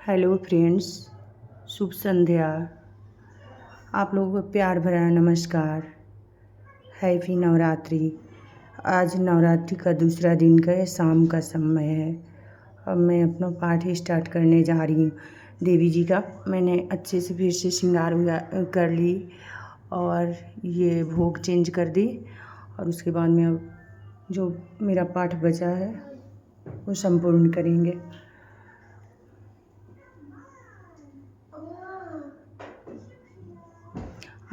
Hello friends, शुभ संध्या। आप लोगों को प्यार भरा नमस्कार। हैप्पी नवरात्रि। आज नवरात्रि का दूसरा दिन का शाम का समय है। अब मैं अपना पाठ स्टार्ट करने जा रही हूँ देवी जी का। मैंने अच्छे से फिर से श्रृंगार कर ली और ये भोग चेंज कर दी और उसके बाद में अब जो मेरा पाठ बचा है वो संपूर्ण करेंगे।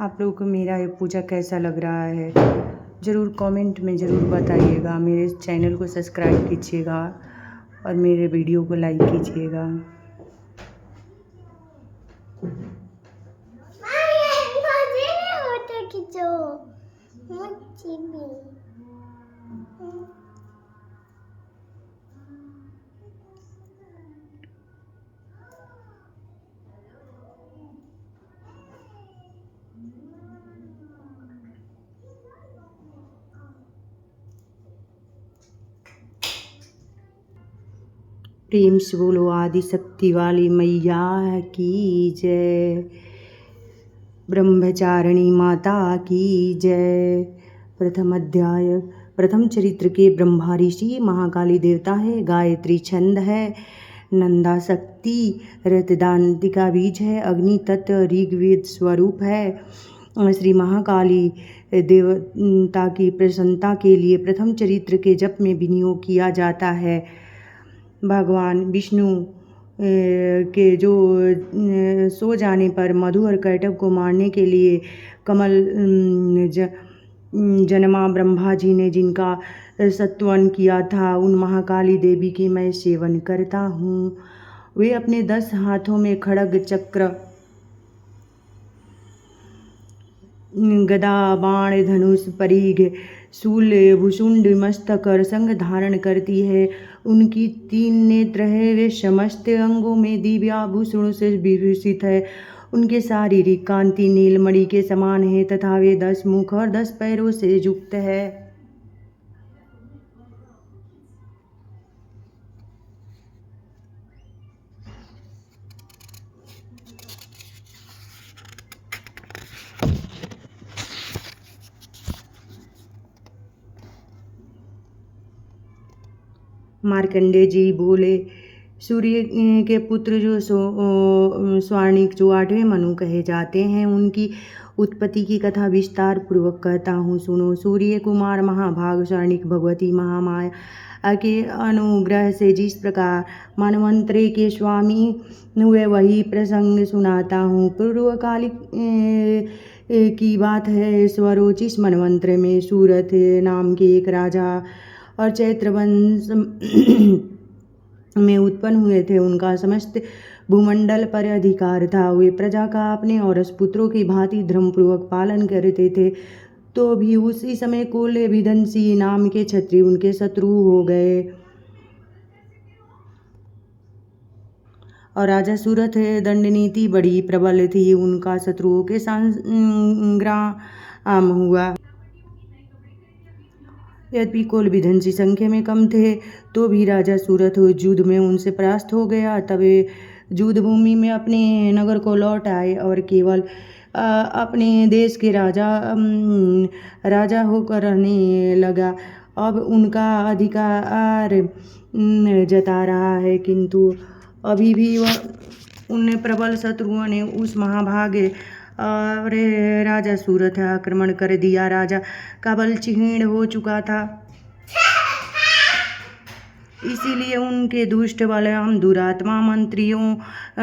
आप लोगों को मेरा ये पूजा कैसा लग रहा है ज़रूर कमेंट में ज़रूर बताइएगा। मेरे चैनल को सब्सक्राइब कीजिएगा और मेरे वीडियो को लाइक कीजिएगा। प्रेम से बोलो आदि शक्ति वाली मैया की जय। ब्रह्मचारिणी माता की जय। प्रथम अध्याय। प्रथम चरित्र के ब्रह्मा ऋषि महाकाली देवता है। गायत्री छंद है। नंदा शक्ति रतदांतिका बीज है। अग्नि तत्व ऋग्वेद स्वरूप है। श्री महाकाली देवता की प्रसन्नता के लिए प्रथम चरित्र के जप में विनियोग किया जाता है। भगवान विष्णु के जो सो जाने पर मधु और कैटभ को मारने के लिए कमल जन्मा ब्रह्मा जी ने जिनका सत्वन किया था उन महाकाली देवी की मैं सेवन करता हूँ। वे अपने 10 हाथों में खड्ग चक्र गदा बाण धनुष परिघ शूल भुषुंड मस्तक और संग धारण करती है। उनकी 3 नेत्र है। वे समस्त अंगों में दिव्याभूषणों से विभूषित है। उनके शारीरिक कांति नीलमणि के समान है तथा वे 10 मुख और 10 पैरों से युक्त है। मार्कंडेय जी बोले, सूर्य के पुत्र जो स्वर्णिक जो 8वें मनु कहे जाते हैं उनकी उत्पत्ति की कथा विस्तार पूर्वक कहता हूँ, सुनो। सूर्य कुमार महाभाग स्वर्णिक भगवती महामाया के अनुग्रह से जिस प्रकार मनवंतरे के स्वामी हुए वही प्रसंग सुनाता हूँ। पूर्वकालिक की बात है। स्वरोचिष मनवंत्र में सूरथ नाम के एक राजा और चैत्र वंश में उत्पन्न हुए थे। उनका समस्त भूमंडल पर अधिकार था। वे प्रजा का अपने और पुत्रों की भांति धर्मपूर्वक पालन करते थे। तो भी उसी समय कोल्य विधंसी नाम के क्षत्रिय उनके शत्रु हो गए और राजा सूरथ दंडनीति बड़ी प्रबल थी। उनका शत्रुओं के संग्राम हुआ। यद्यपि कोल विधंसी संख्या में कम थे तो भी राजा सूरथ युद्ध में उनसे परास्त हो गया। तब युद्ध भूमि में अपने नगर को लौट आए और केवल अपने देश के राजा होकर रहने लगा। अब उनका अधिकार जता रहा है किंतु अभी भी उन प्रबल शत्रुओं ने उस महाभागे और राजा सूरथ आक्रमण कर दिया। राजा का बल क्षीण हो चुका था, इसीलिए उनके दुष्ट बलवान दुरात्मा मंत्रियों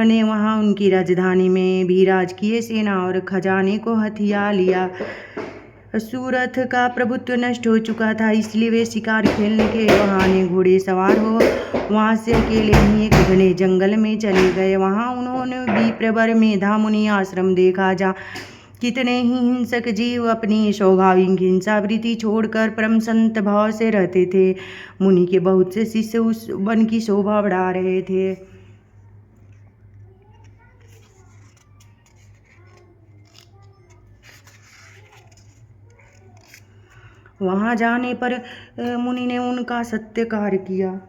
ने वहां उनकी राजधानी में भी राजकीय सेना और खजाने को हथिया लिया। सूरथ का प्रभुत्व नष्ट हो चुका था, इसलिए वे शिकार खेलने के बहाने घोड़े सवार हो वहां से अकेले ही एक घने जंगल में चले गए। वहां उन्होंने विप्रवर मेधा मुनि आश्रम देखा, जहाँ कितने ही हिंसक जीव अपनी स्वाभाविक हिंसावृत्ति छोड़कर परम संत भाव से रहते थे। मुनि के बहुत से शिष्य उस वन की शोभा बढ़ा रहे थे। वहां जाने पर मुनि ने उनका सत्कार किया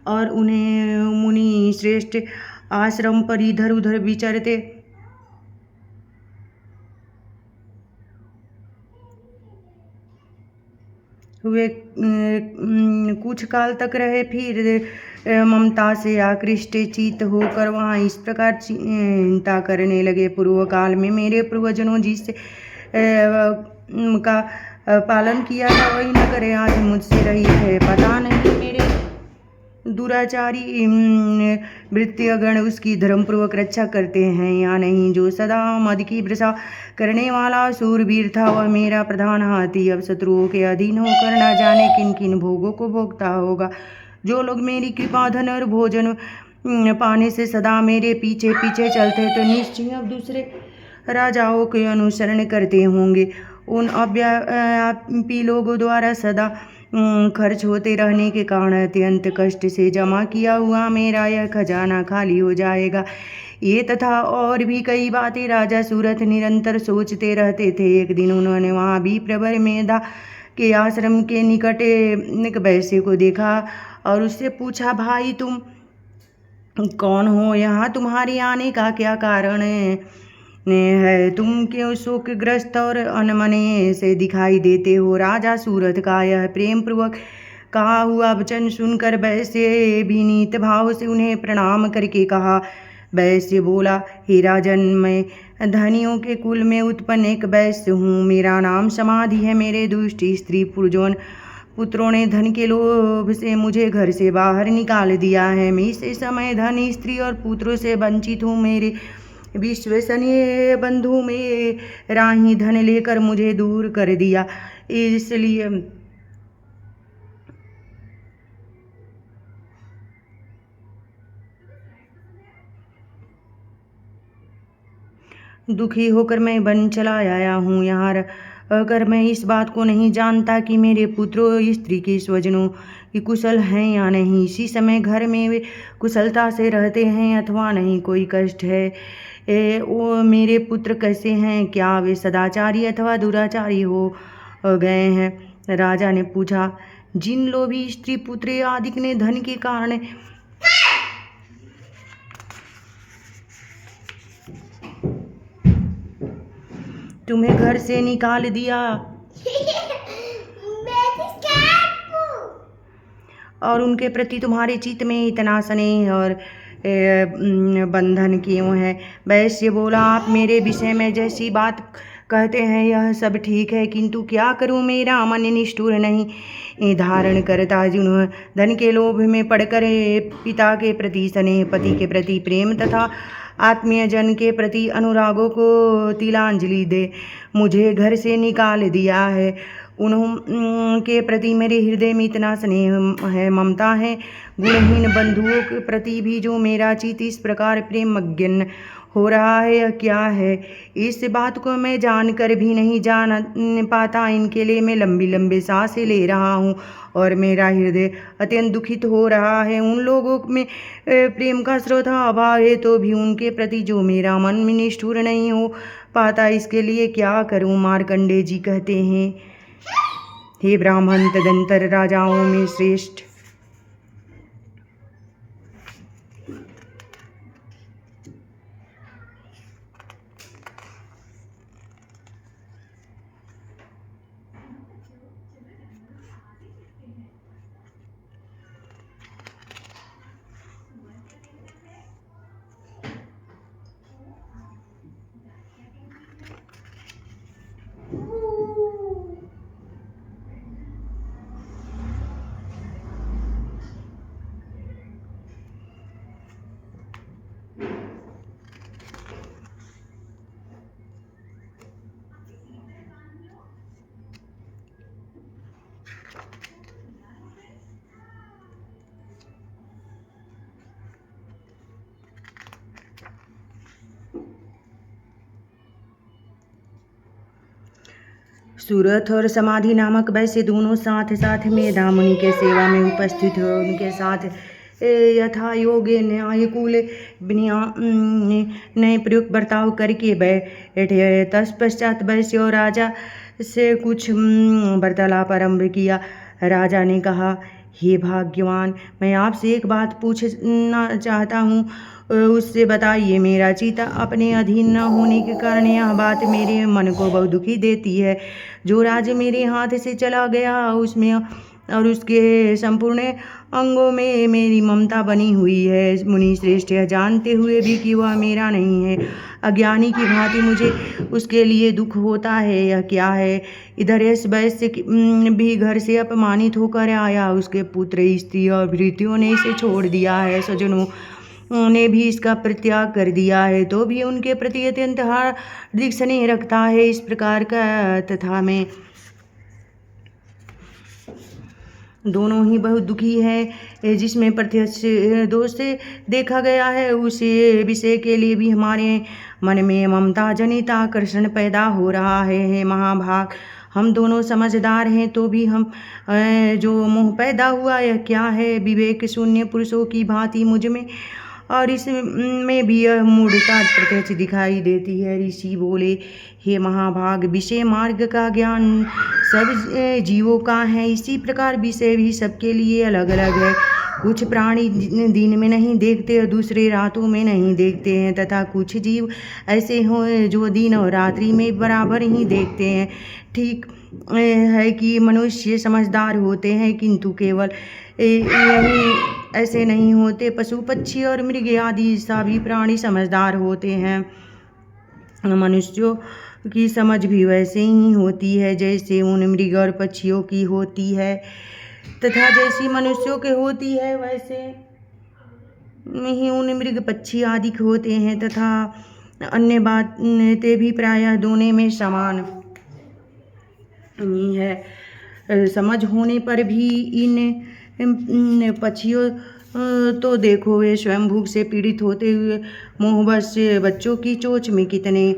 और उन्हें मुनि श्रेष्ठ आश्रम पर इधर उधर विचरते हुए कुछ काल तक रहे, फिर ममता से आकृष्ट चित्त होकर वहाँ इस प्रकार चिंता करने लगे। पूर्व काल में मेरे पूर्वजों जिस का पालन किया था वही न करे आज मुझसे रही है। पता नहीं मेरे दुराचारी वृत्तिगण उसकी धर्मपूर्वक रक्षा करते हैं या नहीं। जो सदा मद की वृषा करने वाला सूरवीर था वह मेरा प्रधान हाथी अब शत्रुओं के अधीन होकर न जाने किन किन भोगों को भोगता होगा। जो लोग मेरी कृपा धन और भोजन पाने से सदा मेरे पीछे पीछे चलते तो निश्चय अब दूसरे राजाओं के अनुसरण करते होंगे। उन अव्यापी लोगों द्वारा सदा खर्च होते रहने के कारण अत्यंत कष्ट से जमा किया हुआ मेरा यह खजाना खाली हो जाएगा। ये तथा और भी कई बातें राजा सूरथ निरंतर सोचते रहते थे। एक दिन उन्होंने वहाँ भी प्रवर मेधा के आश्रम के निकट एक वैश्य को देखा और उससे पूछा, भाई तुम कौन हो? यहाँ तुम्हारे आने का क्या कारण है? तुम क्यों शोकग्रस्त और अनमने से दिखाई देते हो? राजा सूरथ का यह प्रेम पूर्वक कहा हुआ वचन सुनकर वैश्य विनीत भाव से उन्हें प्रणाम करके कहा। वैश्य बोला, हे राजन, मैं धनियों के कुल में उत्पन्न एक वैश्य हूँ। मेरा नाम समाधि है। मेरे दुष्ट स्त्री पुत्रों ने धन के लोभ से मुझे घर से बाहर निकाल दिया है। मैं इस समय धन, स्त्री और पुत्रों से वंचित हूँ। मेरे विश्वसनीय बंधु मेरा ही धन लेकर मुझे दूर कर दिया, इसलिए दुखी होकर मैं वन चला आया हूँ। यहाँ अगर मैं इस बात को नहीं जानता कि मेरे पुत्रों स्त्री के स्वजनों की कुशल हैं या नहीं। इसी समय घर में वे कुशलता से रहते हैं अथवा नहीं, कोई कष्ट है। वो मेरे पुत्र कैसे हैं? क्या वे सदाचारी अथवा दुराचारी हो गए हैं? राजा ने पूछा। जिन लोभी स्त्री पुत्र आदि ने धन के कारण तुम्हें घर से निकाल दिया और उनके प्रति तुम्हारे चित्त में इतना स्नेह और बंधन क्यों है? वैश्य बोला, आप मेरे विषय में जैसी बात कहते हैं यह सब ठीक है, किंतु क्या करूं? मेरा मन निष्ठुर नहीं धारण करता। जिन्होंने धन के लोभ में पड़कर पिता के प्रति स्नेह, पति के प्रति प्रेम तथा आत्मीय जन के प्रति अनुरागों को तिलांजलि दे मुझे घर से निकाल दिया है, उनके प्रति मेरे हृदय में इतना स्नेह है, ममता है। गुणहीन बंधुओं के प्रति भी जो मेरा चित्त इस प्रकार प्रेमज्ञ हो रहा है, यह क्या है? इस बात को मैं जानकर भी नहीं जान पाता। इनके लिए मैं लंबी लंबी सांसें ले रहा हूँ और मेरा हृदय अत्यंत दुखित हो रहा है। उन लोगों में प्रेम का स्रोत अभाव है तो भी उनके प्रति जो मेरा मन में निष्ठुर नहीं हो पाता, इसके लिए क्या करूँ? मार्कंडेय जी कहते हैं, हे ब्राह्मण, तदंतर राजाओं में श्रेष्ठ सूरथ और समाधि नामक वैसे दोनों साथ साथ मेधा मुनि के सेवा में उपस्थित हो उनके साथ यथा योग्य न्यायकूल नए प्रयुक्त बर्ताव करके बैठे। तत्पश्चात वैश्य और राजा से कुछ वार्तालाप आरंभ किया। राजा ने कहा, हे भाग्यवान, मैं आपसे एक बात पूछना चाहता हूँ, उससे बताइए। मेरा चिता अपने अधीन न होने के कारण यह बात मेरे मन को बहुत दुखी देती है। जो राज्य मेरे हाथ से चला गया उसमें और उसके संपूर्ण अंगों में मेरी ममता बनी हुई है। मुनि श्रेष्ठ, यह जानते हुए भी कि वह मेरा नहीं है, अज्ञानी की भांति मुझे उसके लिए दुख होता है। यह क्या है? इधर यश वैश्य भी घर से अपमानित होकर आया, उसके पुत्र, स्त्री और भृत्यों ने इसे छोड़ दिया है। सज्जनों ने भी इसका परित्याग कर दिया है, तो भी उनके प्रति अत्यंत हार्दिक स्नेह रखता है। इस प्रकार का तथा मैं दोनों ही बहुत दुखी है। जिसमें प्रत्यक्ष दोष से देखा गया है, उस विषय के लिए भी हमारे मन में ममता जनित आकर्षण पैदा हो रहा है। हे महाभाग, हम दोनों समझदार हैं, तो भी हम जो मोह पैदा हुआ यह क्या है? विवेक शून्य पुरुषों की भांति मुझ में और इसमें भी यह मूढ़ता प्रत्यक्ष दिखाई देती है। ऋषि बोले, हे महाभाग, विषय मार्ग का ज्ञान सब जीवों का है, इसी प्रकार विषय भी सबके लिए अलग अलग है। कुछ प्राणी दिन में नहीं देखते और दूसरे रातों में नहीं देखते हैं, तथा कुछ जीव ऐसे हों जो दिन और रात्रि में बराबर ही देखते हैं। ठीक है कि मनुष्य समझदार होते हैं, किंतु केवल यही ऐसे नहीं होते। पशु पक्षी और मृग आदि सभी प्राणी समझदार होते हैं। मनुष्यों की समझ भी वैसे ही होती है जैसे उन मृग और पक्षियों की होती है, तथा जैसी मनुष्यों के होती है वैसे ही उन मृग पक्षी आदि के होते हैं, तथा अन्य बातें भी प्रायः दोनों में समान ही है। समझ होने पर भी इन पक्षियों तो देखो, वे स्वयं भूख से पीड़ित होते हुए मोहवश बच्चों की चोंच में कितने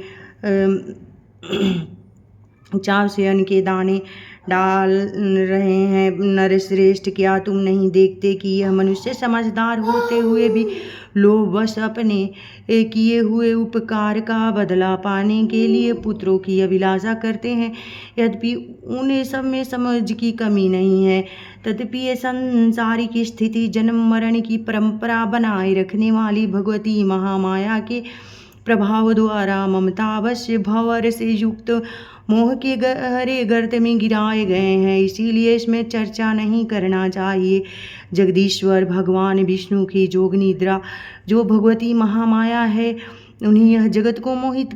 चाव से अन्न के दाने डाल रहे हैं। नरश्रेष्ठ, क्या तुम नहीं देखते कि यह मनुष्य समझदार होते हुए भी लोभवश अपने किए हुए उपकार का बदला पाने के लिए पुत्रों की अभिलाषा करते हैं? यद्यपि उन्हें सब में समझ की कमी नहीं है, तथापि ये संसारिक स्थिति जन्म मरण की परंपरा बनाए रखने वाली भगवती महामाया के प्रभाव द्वारा ममतावश्य भंवर से युक्त मोह के गहरे गर्त में गिराए गए हैं, इसीलिए इसमें चर्चा नहीं करना चाहिए। जगदीश्वर भगवान विष्णु की जोग निद्रा जो भगवती महामाया है, उन्हीं यह जगत को मोहित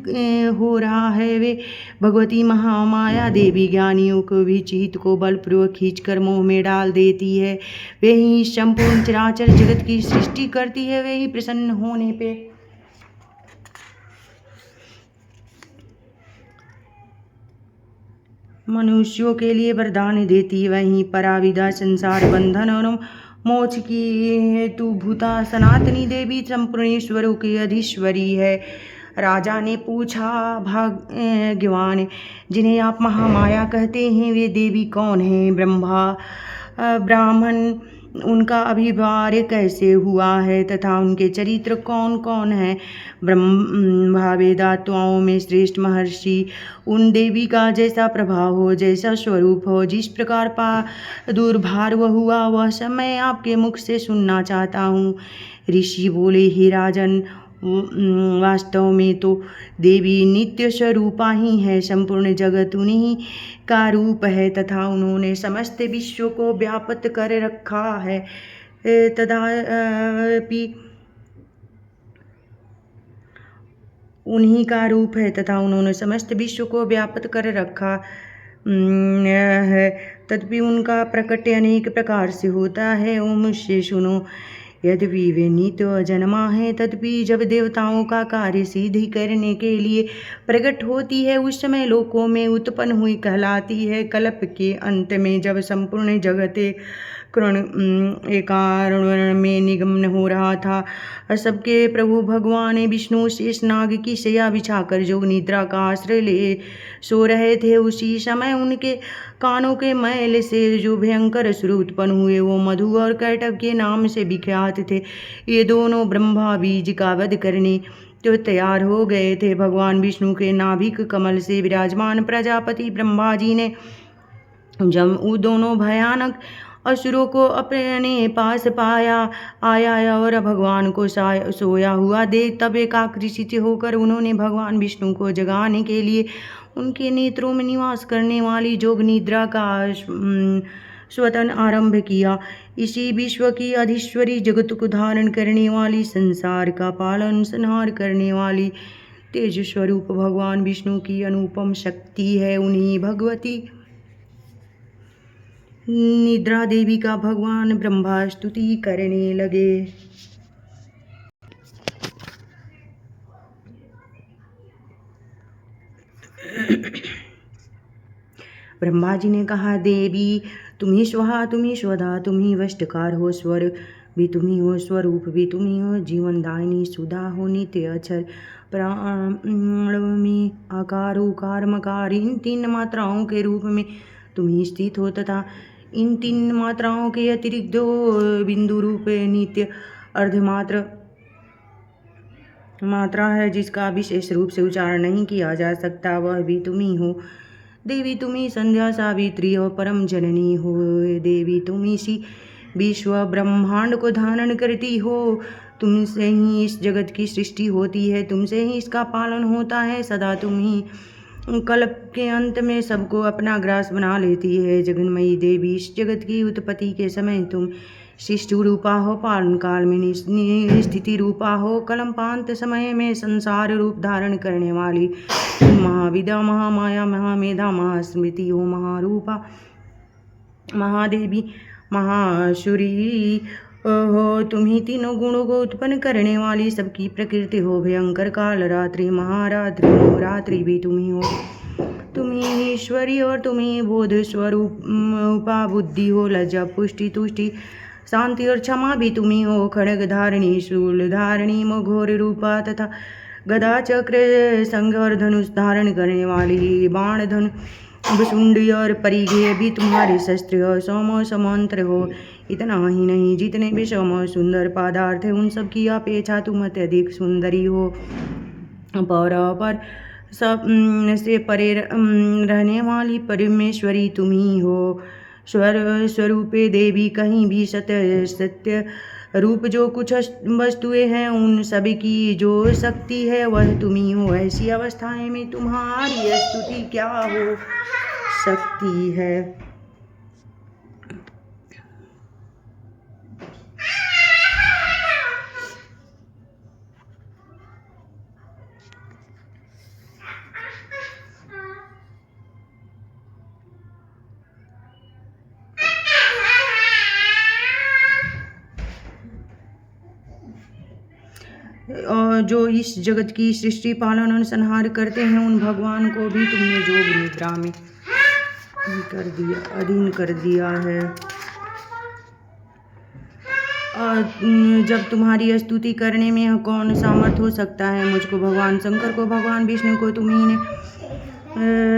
हो रहा है। वे भगवती महामाया देवी ज्ञानियों को भी चित्त को बलपूर्वक खींचकर मोह में डाल देती है। वे ही संपूर्ण चराचर जगत की सृष्टि करती है। वे ही प्रसन्न होने पे मनुष्यों के लिए वरदान देती है। वहीं पराविदा संसार बंधन और मोक्ष की हेतु भूता सनातनी देवी संपूर्ण ईश्वरों की अधीश्वरी है। राजा ने पूछा, भाग्यवान, जिन्हें आप महामाया कहते हैं, वे देवी कौन हैं? ब्राह्मण उनका अभिवार्य कैसे हुआ है, तथा उनके चरित्र कौन कौन हैं? ब्रह्मा वेदात्माओं में श्रेष्ठ महर्षि उन देवी का जैसा प्रभाव हो, जैसा स्वरूप हो, जिस प्रकार दुर्भार वह हुआ, वह सब मैं आपके मुख से सुनना चाहता हूँ। ऋषि बोले, हे राजन, वास्तव में तो देवी नित्य स्वरूपा ही है। संपूर्ण जगत उन्हीं का रूप है, तथा उन्होंने समस्त विश्व को व्याप्त कर रखा है। तथापि उन्हीं का रूप है तथा उन्होंने समस्त विश्व को व्याप्त कर रखा है, तथापि उनका प्रकट अनेक प्रकार से होता है। ओम मुझसे सुनो, यद्यपि वे नित्य जन्मा है, तथापि जब देवताओं का कार्य सिद्धि करने के लिए प्रकट होती है, उस समय लोकों में उत्पन्न हुई कहलाती है। कल्प के अंत में जब संपूर्ण जगत एकारण में निगमन हो रहा था, सबके प्रभु भगवान विष्णु शेष नाग की शैया बिछाकर जो निद्रा का आश्रय ले सो रहे थे, उसी समय उनके कानों के मैल से जो भयंकर असुर उत्पन्न हुए, वो मधु और कैटभ के नाम से विख्यात थे। ये दोनों ब्रह्मा बीज का वध करने तो तैयार हो गए थे। भगवान विष्णु के नाभिक कमल से विराजमान प्रजापति ब्रह्मा जी ने जब वो दोनों भयानक असुरों को अपने पास आया और भगवान को सोया हुआ देख तब एकाग्रचित्त होकर उन्होंने भगवान विष्णु को जगाने के लिए उनके नेत्रों में निवास करने वाली जोग निद्रा का स्वतन आरंभ किया। इसी विश्व की अधीश्वरी, जगत को धारण करने वाली, संसार का पालन संहार करने वाली तेज स्वरूप भगवान विष्णु की अनुपम शक्ति है। उन्हीं भगवती निद्रा देवी का भगवान ब्रह्मा स्तुति करने लगे। ब्रह्मा जी ने कहा, देवी तुम ही स्वाहा, तुम ही स्वधा, तुम ही वष्टकार हो, स्वर भी तुम ही हो, स्वरूप भी तुम ही हो, जीवन दायिनी सुधा हो, नित्य अक्षर प्राण में आकार उकार मकार, इन 3 मात्राओं के रूप में तुम ही स्थित हो तथा इन 3 मात्राओं के अतिरिक्त 2 बिंदु रूप नित्य अर्धमात्र मात्रा है जिसका विशेष रूप से उच्चारण नहीं किया जा सकता, वह भी तुम ही हो। देवी तुम ही संध्या सावित्री और परम जननी हो। देवी तुम इसी विश्व ब्रह्मांड को धारण करती हो। तुमसे ही इस जगत की सृष्टि होती है, तुमसे ही इसका पालन होता है। सदा तुम ही कल्प के अंत में सबको अपना ग्रास बना लेती है। जगन्मयी देवी, इस जगत की उत्पत्ति के समय तुम शिष्टु रूपा हो, पालन काल में स्थिति रूपा हो, कलंपांत समय में संसार रूप धारण करने वाली महाविद्या, महामाया, महामेधा, महास्मृति हो, महारूपा, महादेवी, महाशुरी हो। तुम ही तीनों गुणों को उत्पन्न करने वाली सबकी प्रकृति हो। भयंकर काल रात्रि, महारात्रि, नवरात्रि भी तुम ही हो। तुम ही ईश्वरी और तुम ही बोध स्वरूपा बुद्धि हो। लज्जा, पुष्टि, तुष्टि, शांति और क्षमा भी तुम ही हो। खड्ग धारिणी, शूल धारिणी, घोर रूपा तथा गदा, चक्र, संग और धनुष धारण करने वाली, बाण, धनु, भुसुंडी और परिघे भी तुम्हारे शस्त्र हो। सौम समंत्र हो। इतना ही नहीं, जितने भी सौम सुंदर पदार्थ है उन सब की अपेक्षा तुम अत्यधिक सुंदरी हो। पर सब से परे रहने वाली परमेश्वरी तुम ही हो। स्वरूपे देवी, कहीं भी सत्य रूप जो कुछ वस्तुएं हैं उन सभी की जो शक्ति है वह तुम ही हो। ऐसी अवस्थाएं में तुम्हारी स्तुति क्या हो सकती है। और जो इस जगत की सृष्टि पालन और संहार करते हैं उन भगवान को भी तुमने जोग निद्रा में अधीन कर दिया है। जब तुम्हारी स्तुति करने में कौन सामर्थ हो सकता है। मुझको भगवान शंकर को, भगवान विष्णु को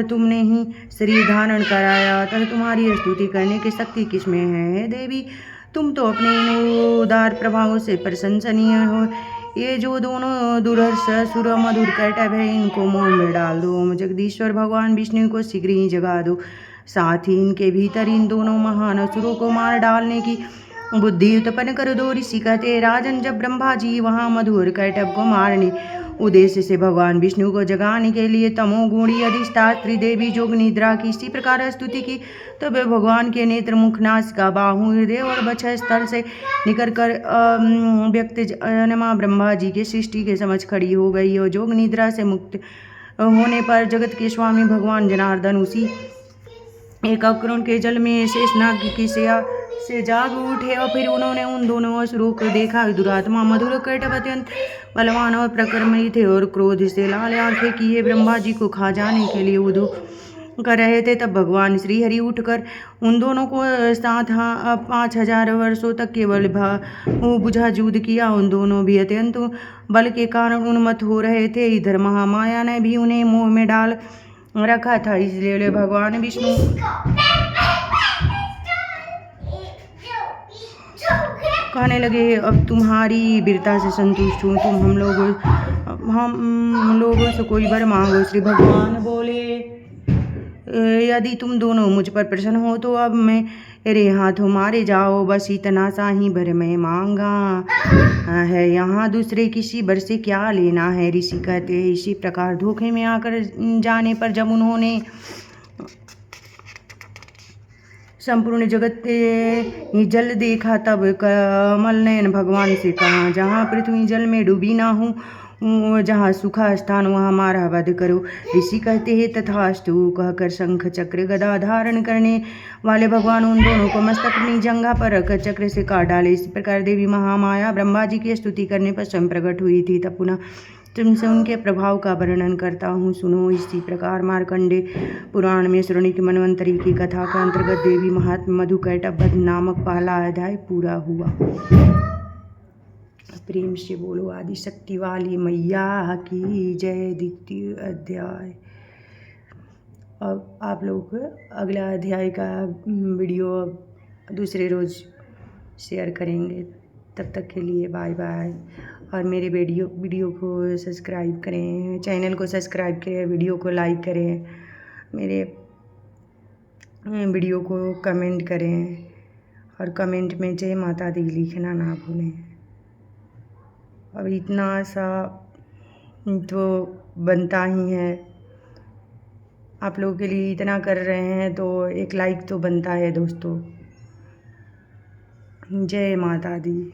तुमने ही शरीर धारण कराया तथा तुम्हारी स्तुति करने की शक्ति किसमें है। देवी तुम तो अपने इन उदार प्रभावों से प्रशंसनीय हो। ये जो दोनों दुर्धर्ष सुर मधुर कैटभ है इनको मोह में डाल दो। जगदीश्वर भगवान विष्णु को शीघ्र ही जगा दो। साथ ही इनके भीतर इन दोनों महान असुरों को मार डालने की बुद्धि उत्पन्न कर दो। ऋषि कहते राजन, जब ब्रह्मा जी वहाँ मधुर कैटभ को मारने उद्देश्य से भगवान विष्णु को जगाने के लिए तमोगुणी अधिष्ठात्री देवी जोग निद्रा की इसी प्रकार स्तुति की, तब तो भगवान के नेत्र, मुख, नासिका, बाहु, हृदय और वक्ष स्थल से निकल कर व्यक्त जनमा ब्रह्मा जी के सृष्टि के समझ खड़ी हो गई। और जोग निद्रा से मुक्त होने पर जगत के स्वामी भगवान जनार्दन उसी एक अक्रोण के जल में शेषनाग की सेया से जाग उठे और फिर उन्होंने उन दोनों असुरों को देखा। दुरात्मा मधुर कैटभ अत्यंत बलवान और प्रक्रमी थे और क्रोध से लाल आंखें किए ब्रह्मा जी को खा जाने के लिए उधो कर रहे थे। तब भगवान श्री हरि उठकर उन दोनों को साथ 5000 वर्षों तक केवल बुझा युद्ध किया। उन दोनों भी अत्यंत बल के कारण उन्मत्त हो रहे थे। इधर महामाया ने भी उन्हें मोह में डाल रखा था, इसलिए भगवान विष्णु कहने लगे, अब तुम्हारी वीरता से संतुष्ट हूँ, तुम हम लोगों से कोई वर मांगो। श्री भगवान बोले, यदि तुम दोनों मुझ पर प्रसन्न हो तो अब मैं रे हाथों मारे जाओ, बस इतना सा ही बर मैं मांगा है, यहाँ दूसरे किसी बर से क्या लेना है। ऋषि कहते हैं, इसी प्रकार धोखे में आकर जाने पर जब उन्होंने संपूर्ण जगत ही जल देखा, तब कमल नयन भगवान से कहा, जहाँ पृथ्वी जल में डूबी ना हूँ, जहाँ सूखा स्थान वहाँ हमारा वध करो। ऋषि कहते हैं, तथास्तु कहकर शंख चक्र गदा धारण करने वाले भगवान उन दोनों को मस्तक अपनी जंघा पर रखकर चक्र से काट डाले। इस प्रकार देवी महामाया ब्रह्मा जी की स्तुति करने पर स्वयं प्रकट हुई थी। तब पुनः तुमसे उनके प्रभाव का वर्णन करता हूँ, सुनो। इसी प्रकार मार्कंडे पुराण में श्रोणिक मनवंतरी की कथा का अंतर्गत देवी महात्मा मधुकैटभ वध नामक पहला अध्याय पूरा हुआ। प्रेम से बोलो आदि शक्ति वाली मैया की जय। द्वितीय अध्याय। अब आप लोग अगला अध्याय का वीडियो दूसरे रोज़ शेयर करेंगे। तब तक के लिए बाय बाय। और मेरे वीडियो को सब्सक्राइब करें, चैनल को सब्सक्राइब करें, वीडियो को लाइक करें, मेरे वीडियो को कमेंट करें, और कमेंट में जय माता दी लिखना ना भूलें। अब इतना सा तो बनता ही है, आप लोगों के लिए इतना कर रहे हैं तो एक लाइक तो बनता है दोस्तों। जय माता दी।